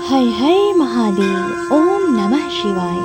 हर हर महादेव। ओम नमः शिवाय।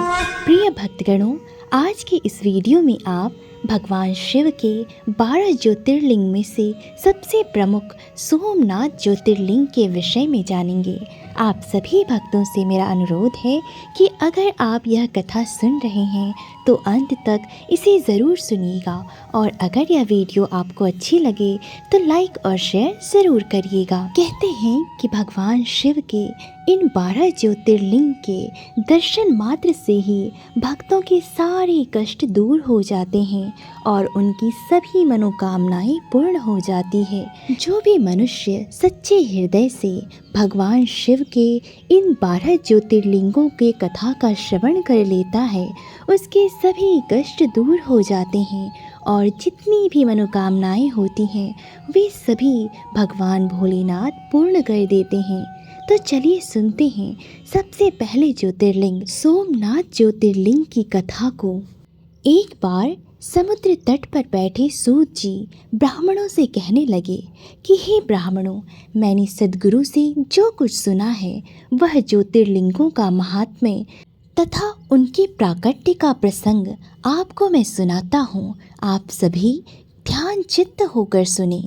प्रिय भक्तगणों, आज के इस वीडियो में आप भगवान शिव के 12 ज्योतिर्लिंग में से सबसे प्रमुख सोमनाथ ज्योतिर्लिंग के विषय में जानेंगे। आप सभी भक्तों से मेरा अनुरोध है कि अगर आप यह कथा सुन रहे हैं तो अंत तक इसे ज़रूर सुनिएगा, और अगर यह वीडियो आपको अच्छी लगे तो लाइक और शेयर ज़रूर करिएगा। कहते हैं कि भगवान शिव के इन 12 ज्योतिर्लिंग के दर्शन मात्र से ही भक्तों के सारे कष्ट दूर हो जाते हैं और उनकी सभी मनोकामनाएं पूर्ण हो जाती है। जो भी मनुष्य सच्चे हृदय से भगवान शिव के इन 12 ज्योतिर्लिंगों के कथा का श्रवण कर लेता है, उसके सभी कष्ट दूर हो जाते हैं और जितनी भी मनोकामनाएं होती हैं वे सभी भगवान भोलेनाथ पूर्ण कर देते हैं। तो चलिए सुनते हैं सबसे पहले ज्योतिर्लिंग सोमनाथ ज्योतिर्लिंग की कथा को। एक बार समुद्र तट पर बैठे सूत जी ब्राह्मणों से कहने लगे कि हे ब्राह्मणों, मैंने सद्गुरु से जो कुछ सुना है वह ज्योतिर्लिंगों का महात्म्य तथा उनके प्राकट्य का प्रसंग आपको मैं सुनाता हूँ। आप सभी ध्यान चित्त होकर सुने।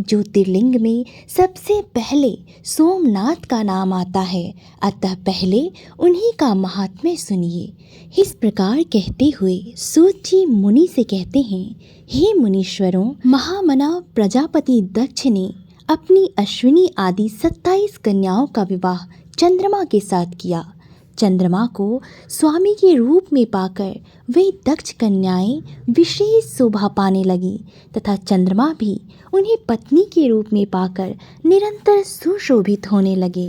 ज्योतिर्लिंग में सबसे पहले सोमनाथ का नाम आता है, अतः पहले उन्हीं का महात्म्य सुनिए। इस प्रकार कहते हुए सूत जी मुनि से कहते हैं, हे मुनीश्वरों, महामना प्रजापति दक्ष ने अपनी अश्विनी आदि 27 कन्याओं का विवाह चंद्रमा के साथ किया। चंद्रमा को स्वामी के रूप में पाकर वे दक्ष कन्याएं विशेष शोभा पाने लगी तथा चंद्रमा भी उन्हें पत्नी के रूप में पाकर निरंतर सुशोभित होने लगे।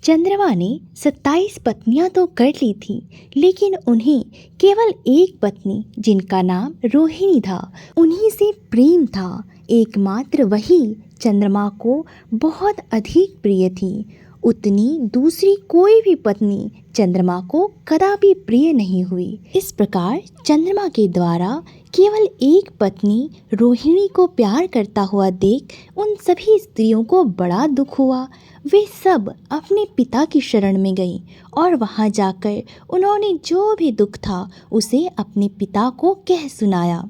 चंद्रमा ने 27 पत्नियां तो कर ली थी, लेकिन उन्हें केवल एक पत्नी, जिनका नाम रोहिणी था, उन्हीं से प्रेम था। एकमात्र वही चंद्रमा को बहुत अधिक प्रिय थी। उतनी दूसरी कोई भी पत्नी चंद्रमा को कदापि प्रिय नहीं हुई। इस प्रकार चंद्रमा के द्वारा केवल एक पत्नी रोहिणी को प्यार करता हुआ देख उन सभी स्त्रियों को बड़ा दुख हुआ। वे सब अपने पिता की शरण में गईं और वहां जाकर उन्होंने जो भी दुख था उसे अपने पिता को कह सुनाया।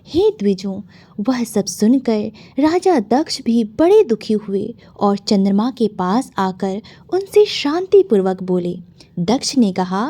हे द्विजों, वह सब सुनकर राजा दक्ष भी बड़े दुखी हुए और चंद्रमा के पास आकर उनसे शांतिपूर्वक बोले। दक्ष ने कहा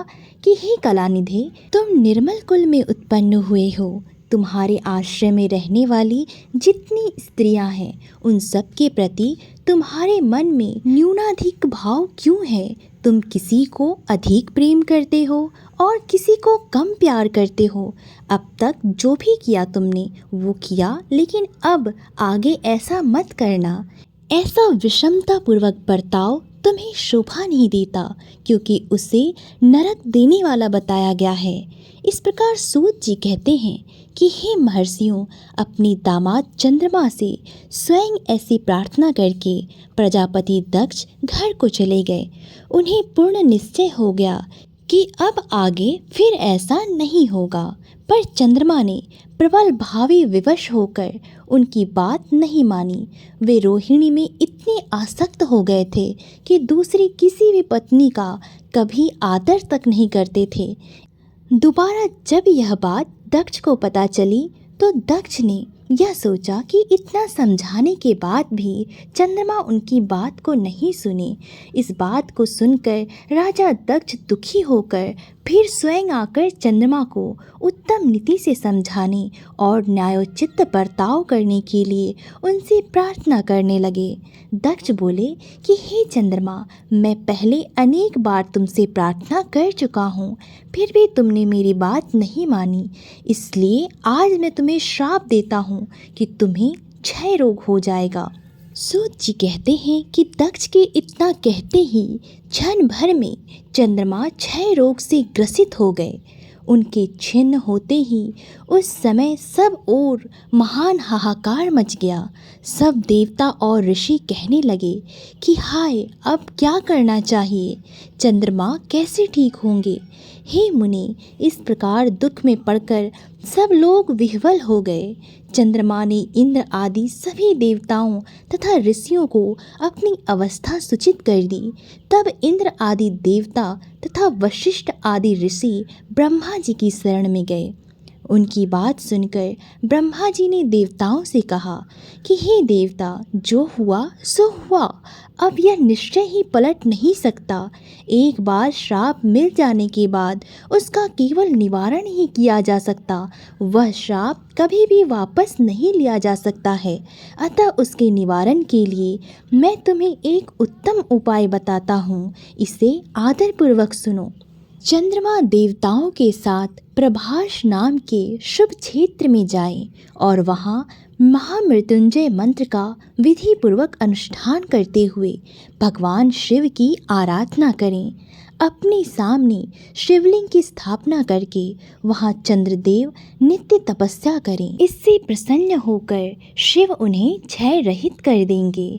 कि हे कलानिधे, तुम निर्मल कुल में उत्पन्न हुए हो। तुम्हारे आश्रय में रहने वाली जितनी स्त्रियां हैं उन सब के प्रति तुम्हारे मन में न्यूनाधिक भाव क्यों है? तुम किसी को अधिक प्रेम करते हो और किसी को कम प्यार करते हो। अब तक जो भी किया तुमने वो किया, लेकिन अब आगे ऐसा मत करना। ऐसा विषमतापूर्वक बर्ताव तुम्हें शोभा नहीं देता, क्योंकि उसे नरक देने वाला बताया गया है। इस प्रकार सूत जी कहते हैं कि हे महर्षियों, अपने दामाद चंद्रमा से स्वयं ऐसी प्रार्थना करके प्रजापति दक्ष घर को चले गए। उन्हें पूर्ण निश्चय हो गया कि अब आगे फिर ऐसा नहीं होगा, पर चंद्रमा ने प्रबल भावी विवश होकर उनकी बात नहीं मानी। वे रोहिणी में इतने आसक्त हो गए थे कि दूसरी किसी भी पत्नी का कभी आदर तक नहीं करते थे। दोबारा जब यह बात दक्ष को पता चली तो दक्ष ने यह सोचा कि इतना समझाने के बाद भी चंद्रमा उनकी बात को नहीं सुने। इस बात को सुनकर राजा दक्ष दुखी होकर फिर स्वयं आकर चंद्रमा को उत्तम नीति से समझाने और न्यायोचित बर्ताव करने के लिए उनसे प्रार्थना करने लगे। दक्ष बोले कि हे चंद्रमा, मैं पहले अनेक बार तुमसे प्रार्थना कर चुका हूँ, फिर भी तुमने मेरी बात नहीं मानी। इसलिए आज मैं तुम्हें श्राप देता हूँ कि तुम्हें क्षय रोग हो जाएगा। सूत जी कहते हैं कि दक्ष के इतना कहते ही क्षण भर में चंद्रमा क्षय रोग से ग्रसित हो गए। उनके छिन्न होते ही उस समय सब ओर महान हाहाकार मच गया। सब देवता और ऋषि कहने लगे कि हाय, अब क्या करना चाहिए? चंद्रमा कैसे ठीक होंगे? हे मुनि, इस प्रकार दुख में पड़कर सब लोग विह्वल हो गए। चंद्रमा ने इंद्र आदि सभी देवताओं तथा ऋषियों को अपनी अवस्था सूचित कर दी। तब इंद्र आदि देवता तथा वशिष्ठ आदि ऋषि ब्रह्मा जी की शरण में गए। उनकी बात सुनकर ब्रह्मा जी ने देवताओं से कहा कि हे देवता, जो हुआ सो हुआ, अब यह निश्चय ही पलट नहीं सकता। एक बार श्राप मिल जाने के बाद उसका केवल निवारण ही किया जा सकता, वह श्राप कभी भी वापस नहीं लिया जा सकता है। अतः उसके निवारण के लिए मैं तुम्हें एक उत्तम उपाय बताता हूँ, इसे आदरपूर्वक सुनो। चंद्रमा देवताओं के साथ प्रभास नाम के शुभ क्षेत्र में जाएं और वहाँ महामृत्युंजय मंत्र का विधि पूर्वक अनुष्ठान करते हुए भगवान शिव की आराधना करें। अपने सामने शिवलिंग की स्थापना करके वहाँ चंद्रदेव नित्य तपस्या करें। इससे प्रसन्न होकर शिव उन्हें क्षय रहित कर देंगे।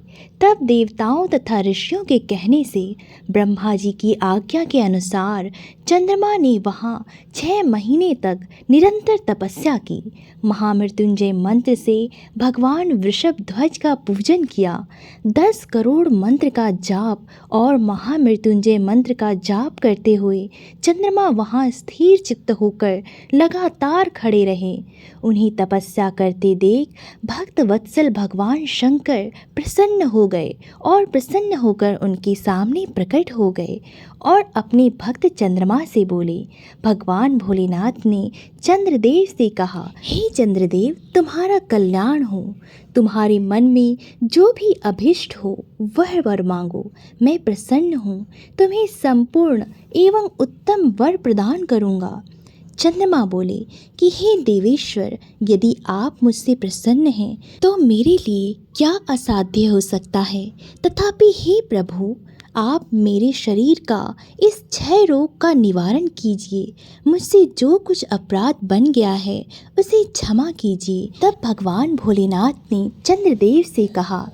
तब देवताओं तथा ऋषियों के कहने से ब्रह्मा जी की आज्ञा के अनुसार चंद्रमा ने वहाँ 6 महीने तक निरंतर तपस्या की। महामृत्युंजय मंत्र से भगवान वृषभ ध्वज का पूजन किया। 10 करोड़ मंत्र का जाप और महामृत्युंजय मंत्र का जाप करते हुए चंद्रमा वहाँ स्थिर चित्त होकर लगातार खड़े रहे। उन्हें तपस्या करते देख भक्त वत्सल भगवान शंकर प्रसन्न हो गए और प्रसन्न होकर उनके सामने प्रकट हो गए और अपने भक्त चंद्रमा से बोले। भगवान भोलेनाथ ने चंद्रदेव से कहा, हे चंद्रदेव, तुम्हारा कल्याण हो। तुम्हारे मन में जो भी अभिष्ट हो वह वर मांगो। मैं प्रसन्न हूँ, तुम्हें संपूर्ण एवं उत्तम वर प्रदान करूँगा। चंद्रमा बोले कि हे देवेश्वर, यदि आप मुझसे प्रसन्न हैं तो मेरे लिए क्या असाध्य हो सकता है। तथापि हे प्रभु, आप मेरे शरीर का इस क्षय रोग का निवारण कीजिए। मुझसे जो कुछ अपराध बन गया है उसे क्षमा कीजिए। तब भगवान भोलेनाथ ने चंद्रदेव से कहा,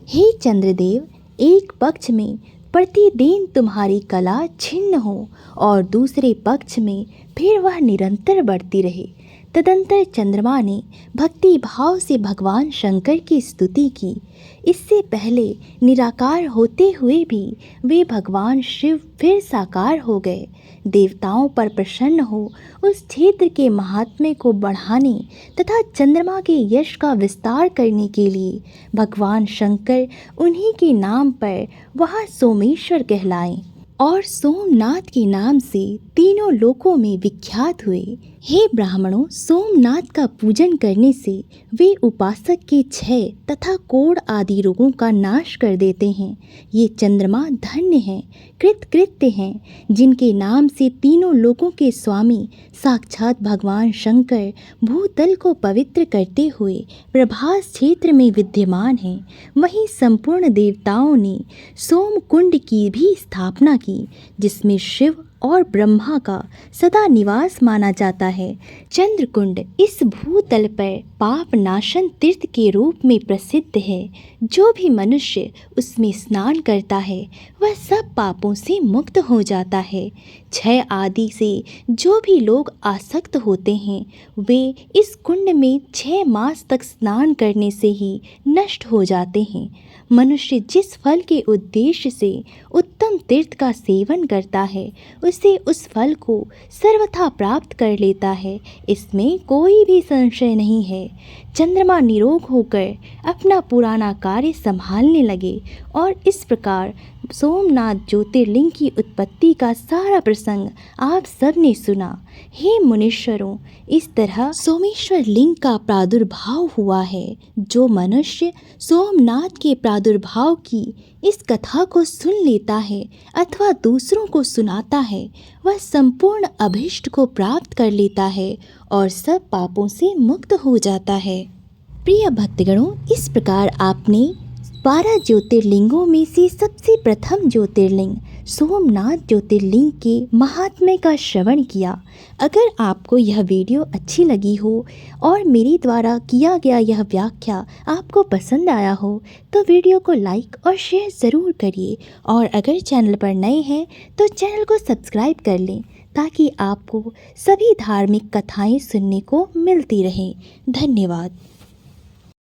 हे चंद्रदेव, एक पक्ष में प्रतिदिन तुम्हारी कला छिन्न हो और दूसरे पक्ष में फिर वह निरंतर बढ़ती रहे। तदंतर चंद्रमा ने भक्ति भाव से भगवान शंकर की स्तुति की। इससे पहले निराकार होते हुए भी वे भगवान शिव फिर साकार हो गए। देवताओं पर प्रसन्न हो उस क्षेत्र के महात्म्य को बढ़ाने तथा चंद्रमा के यश का विस्तार करने के लिए भगवान शंकर उन्हीं के नाम पर वहाँ सोमेश्वर कहलाए और सोमनाथ के नाम से तीनों लोकों में विख्यात हुए। हे ब्राह्मणों, सोमनाथ का पूजन करने से वे उपासक के क्षय तथा कोढ़ आदि रोगों का नाश कर देते हैं। ये चंद्रमा धन्य हैं, कृतकृत्य हैं, जिनके नाम से तीनों लोकों के स्वामी साक्षात भगवान शंकर भूतल को पवित्र करते हुए प्रभास क्षेत्र में विद्यमान हैं। वहीं संपूर्ण देवताओं ने सोमकुंड की भी स्थापना की, जिसमें शिव और ब्रह्मा का सदा निवास माना जाता है। चंद्रकुंड इस भूतल पर पाप नाशन तीर्थ के रूप में प्रसिद्ध है। जो भी मनुष्य उसमें स्नान करता है वह सब पापों से मुक्त हो जाता है। क्षय आदि से जो भी लोग आसक्त होते हैं वे इस कुंड में 6 मास तक स्नान करने से ही नष्ट हो जाते हैं। मनुष्य जिस फल के उद्देश्य से उत्तम तीर्थ का सेवन करता है उसे उस फल को सर्वथा प्राप्त कर लेता है, इसमें कोई भी संशय नहीं है। चंद्रमा निरोग होकर अपना पुराना कार्य संभालने लगे और इस प्रकार सोमनाथ ज्योतिर्लिंग की उत्पत्ति का सारा प्रसंग आप सब ने सुना। हे मुनीश्वरों, इस तरह सोमेश्वर लिंग का प्रादुर्भाव हुआ है। जो मनुष्य सोमनाथ के प्रादुर्भाव की इस कथा को सुन लेता है अथवा दूसरों को सुनाता है वह संपूर्ण अभिष्ट को प्राप्त कर लेता है और सब पापों से मुक्त हो जाता है। प्रिय भक्तगणों, इस प्रकार आपने 12 ज्योतिर्लिंगों में से सबसे प्रथम ज्योतिर्लिंग सोमनाथ ज्योतिर्लिंग के महात्म्य का श्रवण किया। अगर आपको यह वीडियो अच्छी लगी हो और मेरे द्वारा किया गया यह व्याख्या आपको पसंद आया हो तो वीडियो को लाइक और शेयर ज़रूर करिए और अगर चैनल पर नए हैं तो चैनल को सब्सक्राइब कर लें ताकि आपको सभी धार्मिक कथाएं सुनने को मिलती रहें। धन्यवाद।